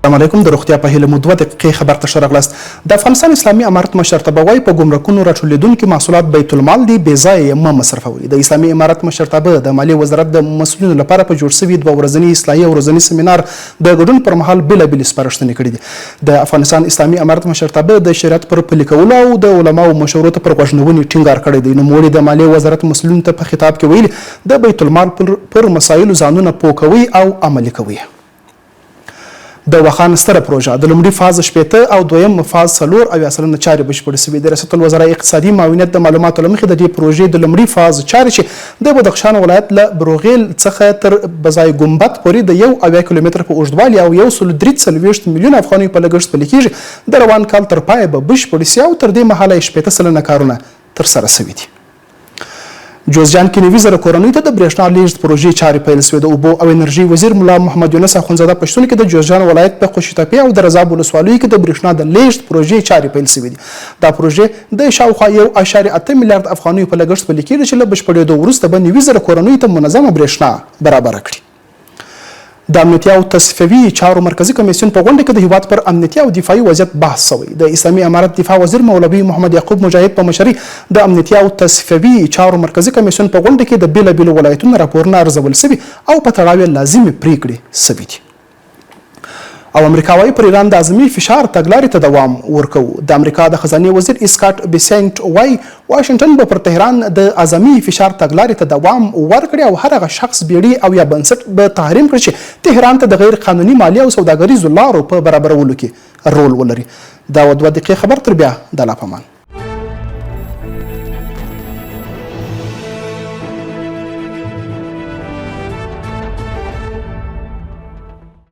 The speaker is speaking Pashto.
السلام علیکم. د روغتیا په هیله مو 2 دقیقې خبر ته ښه راغلاست. د افغانستان اسلامي امارت مشرتابه وایي په ګمرکونو راټولېدونکي محصولات بیت المال دي، بې ځایه مه مصرفوئ. د اسلامي امارت مشرتابه د مالیې وزارت د مسؤلینو لپاره په جوړ شوي 2 ورځني اصلاحي او ورځني سیمینار د ګډون پر مهال بېلابېلې سپارښتنې کړي دي. د افغانستان اسلامي امارت مشرتابه د شریعت پر پلي کولو او د علماو مشورو ته پر غوږ ټینګار کړی دی. نوموړي د مالیې وزارت مسؤلینو ته په خطاب کې ویلي د بیت المال پر مسایلو ځانونه پوه کوئ او عملي کوئ. د واخان ستره پروژه د لومړي فاز 80 او دویم فاز 4 سلنه چارې بشپړې شوې. د ریاست الوزرا اقتصادي معاونیت د معلوماتو له مخې د دې پروژې د لومړي فاز چارې چې د بدخشان ولایت له بروغیل څخه تر بزای ګمبت پورې د 1 کیلومتر په اوږدوالي او 1.43 میلیون افغانیو په لګښت پلي کېږي. د روان کال تر پایه به بشپړې سي او تر دې مهاله 80 سلنه کارونه ترسره شوي دي. جوزجان کې 90,000 کورنیو ته د برېښنا لیږد پروژې چارې پیل شوې. د اوبو او انرژي وزیر ملا محمد یونس اخونزاده په شتون کې د جوزجان ولایت په خوشي تپې او د رضاب ولسوالیو کې د برېښنا د لیږد پروژې چارې پیل شوې دي. دا پروژې د شاوخوا 1.8 میلیارډ افغانیو په لګښت پلي کېږي چې له بشپړېدو وروسته به 90,000 کورنیو ته منظمه برېښنا برابره کړي. د امنیتي او تصفیوي چارو مرکزي کمیسیون په غونډه کې د هیواد پر امنیتي او دفاعي وضعیت بحث شوی. د اسلامي امارت دفاع وزیر مولوي محمد یعقوب مجاهد په مشرۍ د امنیتي او تصفیوي چارو مرکزي کمیسیون په غونډه کې د بیلابېلو ولایتونو راپورونه ارزول شوي او په تړاو یې لازمي پریکړې شوي دي. او امریکا وايي پر ایران د اعظمي فشار تګلارې ته دوام ورکوو. د امریکا د خزانې وزیر اسکاټ بیسنټ وايي واشنګټن به پر تهران د اعظمي فشار تګلارې ته دوام ورکړي او هر هغه شخص بیړي او یا بنسټ به تحریم کړي چې تهران ته د غیر قانوني مالي او سوداګریزو لارو په برابرولو کې رول ولري. دا 2 دقیقې خبر تر بیا د لا پامان.